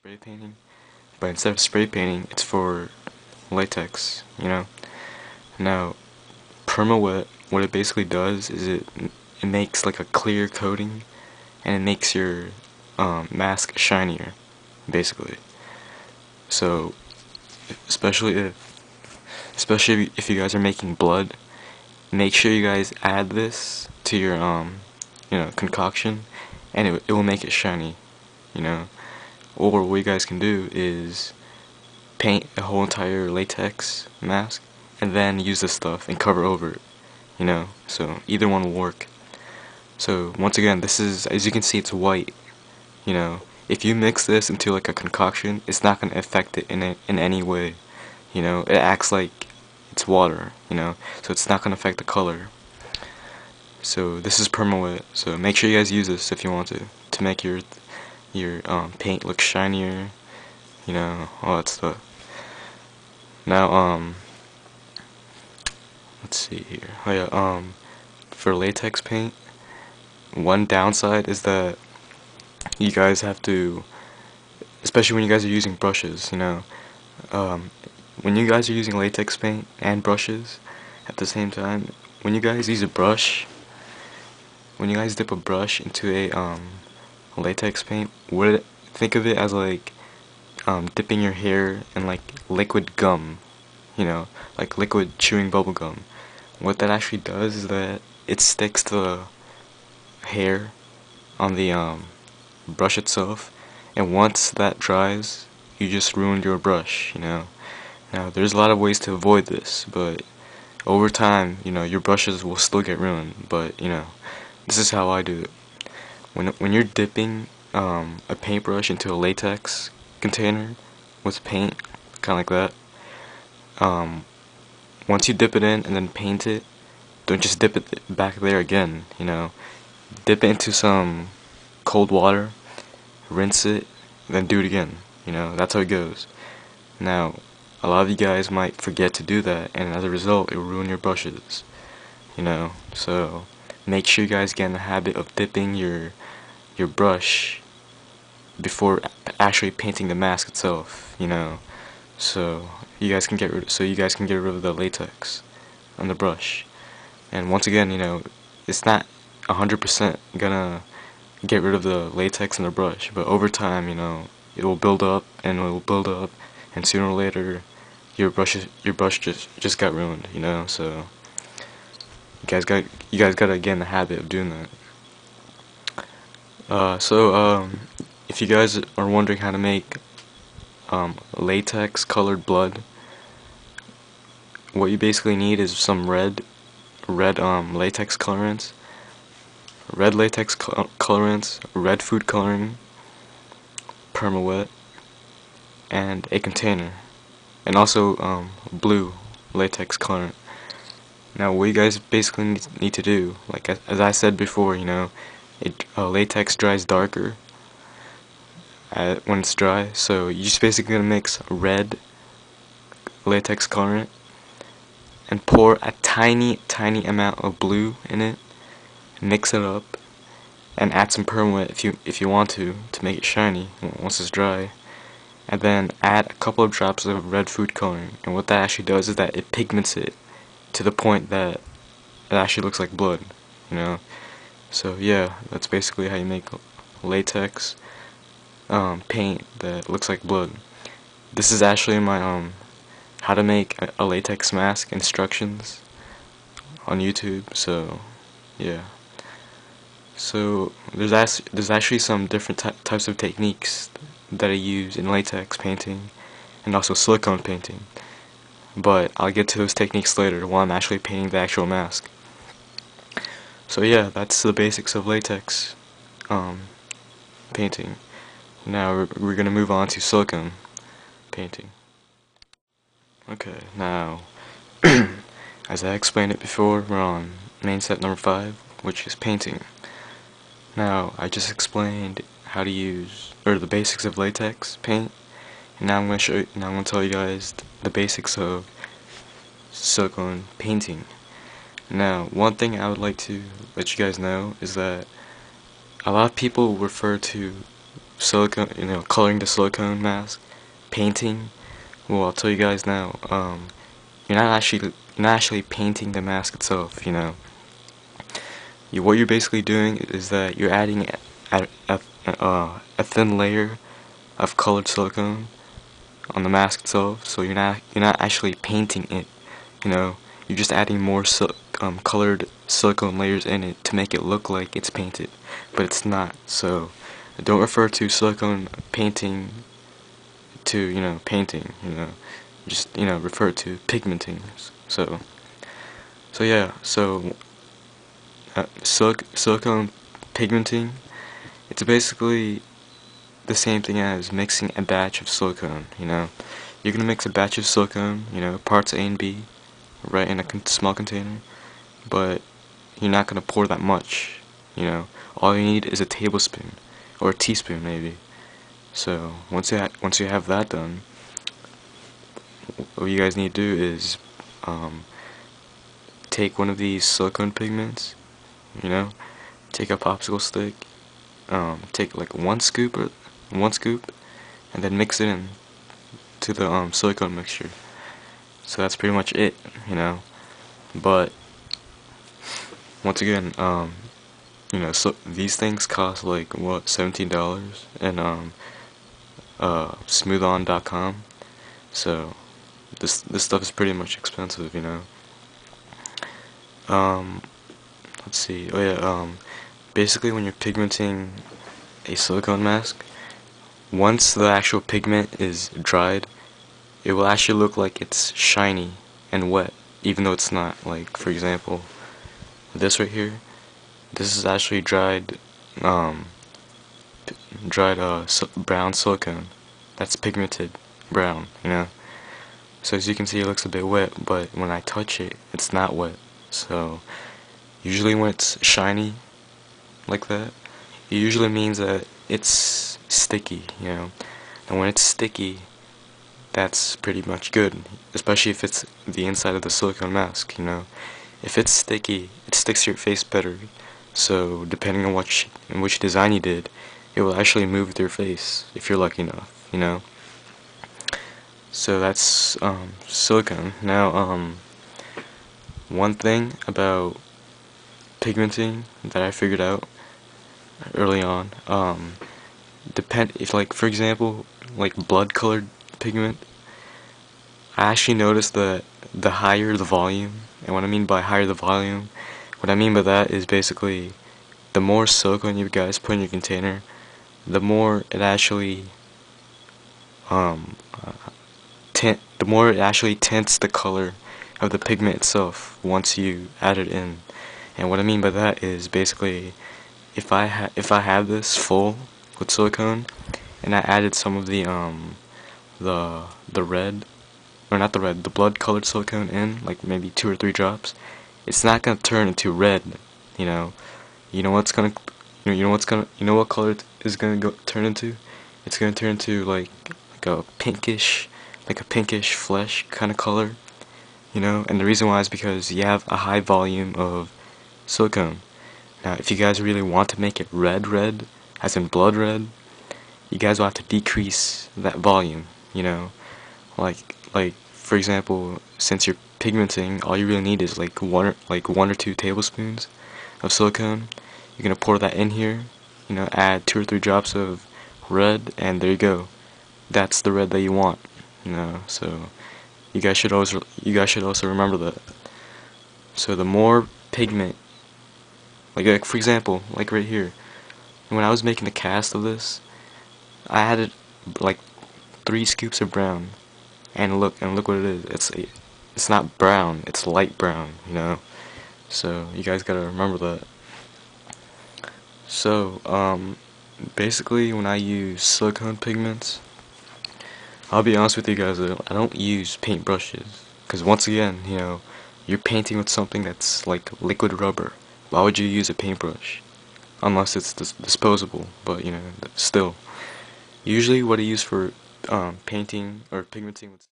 spray painting, but instead of spray painting, it's for latex, you know? Now, perma-wet, what it basically does is it makes like a clear coating, and it makes your mask shinier, basically. So, especially if you guys are making blood, make sure you guys add this to your concoction, and it will make it shiny, you know. Or what you guys can do is paint a whole entire latex mask and then use this stuff and cover over it, you know. So either one will work. So once again, this is, as you can see, it's white, you know. If you mix this into like a concoction, it's not gonna affect it in any way, you know. It acts like it's water, you know, so it's not gonna affect the color. So this is perma-wet, so make sure you guys use this if you want to make your paint look shinier, you know, all that stuff. Now let's see here. Oh yeah, for latex paint, one downside is that you guys have to, especially when you guys are using brushes, you know, when you guys are using latex paint and brushes at the same time, when you guys use a brush, when you guys dip a brush into a latex paint, think of it as like dipping your hair in like liquid gum, you know, like liquid chewing bubble gum. What that actually does is that it sticks to the hair on the brush itself, and once that dries, you just ruined your brush, you know. Now there's a lot of ways to avoid this, but over time, you know, your brushes will still get ruined, but you know, this is how I do it. When you're dipping a paintbrush into a latex container with paint, kind of like that, once you dip it in and then paint it, don't just dip it back there again, you know. Dip it into some cold water, rinse it, then do it again, you know. That's how it goes. Now, a lot of you guys might forget to do that, and as a result, it will ruin your brushes, you know. So make sure you guys get in the habit of dipping your brush before actually painting the mask itself, you know. So you guys can get rid of the latex on the brush. And once again, you know, it's not 100% gonna get rid of the latex in the brush, but over time, you know, it will build up and it will build up, and sooner or later your brush just got ruined, you know. So you guys gotta get in the habit of doing that. If you guys are wondering how to make latex colored blood, what you basically need is some red latex colorants, red food coloring, perma-wet, and a container, and also blue latex colorant. Now what you guys basically need to do, like as I said before, you know, latex dries darker when it's dry, so you're just basically gonna mix red latex colorant and pour a tiny amount of blue in it, mix it up, and add some perma-wet if you want to make it shiny once it's dry, and then add a couple of drops of red food coloring. And what that actually does is that it pigments it to the point that it actually looks like blood, you know. So yeah, that's basically how you make latex paint that looks like blood. This is actually my how to make a latex mask instructions on YouTube. So yeah. So there's actually some different types of techniques that I use in latex painting and also silicone painting, but I'll get to those techniques later while I'm actually painting the actual mask. So yeah, that's the basics of latex painting. Now we're gonna move on to silicone painting. Okay, now as I explained it before, we're on main set number 5, which is painting. Now I just explained how to use, or the basics of latex paint, and now I'm gonna tell you guys the basics of silicone painting. Now, one thing I would like to let you guys know is that a lot of people refer to silicone, coloring the silicone mask, painting. Well, I'll tell you guys now. You're not actually painting the mask itself. What you're basically doing is that you're adding a thin layer of colored silicone on the mask itself. So you're not actually painting it. You're just adding more colored silicone layers in it to make it look like it's painted, but it's not. So don't refer to silicone painting to painting. Just refer to pigmenting. So yeah. So silicone pigmenting, it's basically the same thing as mixing a batch of silicone. You're gonna mix a batch of silicone, parts A and B, right in a small container, but you're not gonna pour that much. All you need is a tablespoon or a teaspoon maybe. So once you have that done, what you guys need to do is take one of these silicone pigments, take a popsicle stick, take like one scoop, and then mix it in to the silicone mixture. So that's pretty much it. But once again, so these things cost like what, $17, and smoothon.com. So this stuff is pretty much expensive. Let's see. Oh yeah. Basically, when you're pigmenting a silicone mask, once the actual pigment is dried, it will actually look like it's shiny and wet, even though it's not. Like, for example, this right here, this is actually dried brown silicone that's pigmented brown. So as you can see, it looks a bit wet, but when I touch it, it's not wet. So usually when it's shiny like that, it usually means that it's sticky. And when it's sticky, that's pretty much good, especially if it's the inside of the silicone mask. If it's sticky, it sticks to your face better. So depending on which design you did, it will actually move with your face if you're lucky enough. So that's silicone. Now, one thing about pigmenting that I figured out early on, if, like, for example, like blood colored pigment, I actually noticed that the higher the volume, and what I mean by higher the volume, what I mean by that is basically the more silicone you guys put in your container, the more it actually tints the color of the pigment itself once you add it in. And what I mean by that is basically, if I have this full with silicone and I added some of the red, or not the red, the blood colored silicone in, like maybe 2 or 3 drops, it's not gonna turn into red. You know what's gonna you know what color it is gonna turn into? It's gonna turn into like a pinkish flesh kind of color. And the reason why is because you have a high volume of silicone. Now, if you guys really want to make it red, as in blood red, you guys will have to decrease that volume. Like for example, since you're pigmenting, all you really need is like one or 2 tablespoons of silicone. You're gonna pour that in here. Add 2 or 3 drops of red, and there you go. That's the red that you want. So you guys should also remember that. So the more pigment, like for example, like right here, when I was making the cast of this, I added like 3 scoops of brown, and look what it is. It's not brown, it's light brown. So you guys gotta remember that. So basically, when I use silicone pigments, I'll be honest with you guys, I don't use paintbrushes, because once again, you're painting with something that's like liquid rubber. Why would you use a paintbrush? Unless it's disposable, but still. Usually what I use for painting or pigmenting with